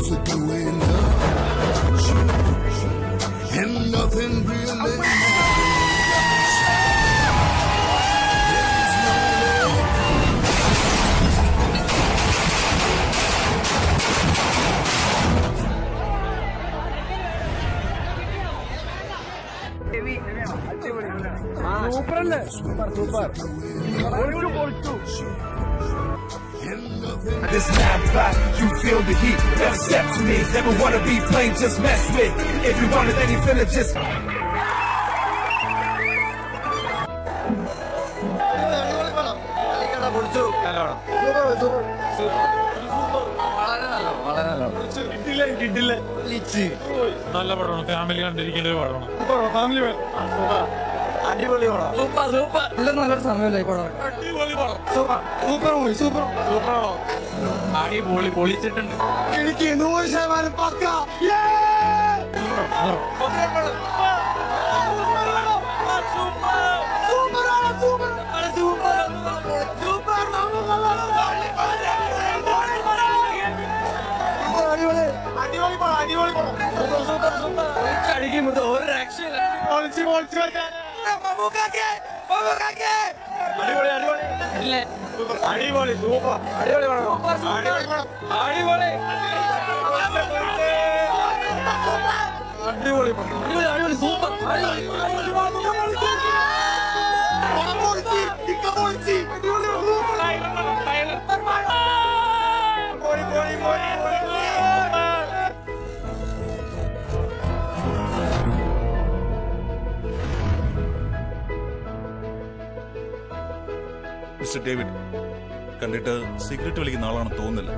music doing love, and nothing really matters. There's no This 9-5, you feel the heat. Never step to me, never wanna be plain, just mess with. If you want it, then you finna just. നല്ല പടമാണ്, family കണ്ടിരിക്കേണ്ട ഒരു പടമാണ്. Family അടിപൊളി പടം, super super. എല്ലാം നല്ലൊരു സമയമല്ലേ പടം. അടിപൊളി പടം, super super movie, super super പടം. അടിപൊളി പൊളിച്ചിട്ടുണ്ട്. എനിക്ക് 100% പക്ക. അടിക്കുമ്പോൾ ഒരു രക്ഷയില്ല. അടിപൊളി അടിപൊളി അടിപൊളി സൂപ്പർ അടിപൊളി അടിപൊളി അടിപൊളി അടിപൊളി സൂപ്പർ മിസ്റ്റർ ഡേവിഡ്, കണ്ടിട്ട് സിഗരറ്റ് വലിക്കുന്ന ആളാണെന്ന് തോന്നുന്നില്ല.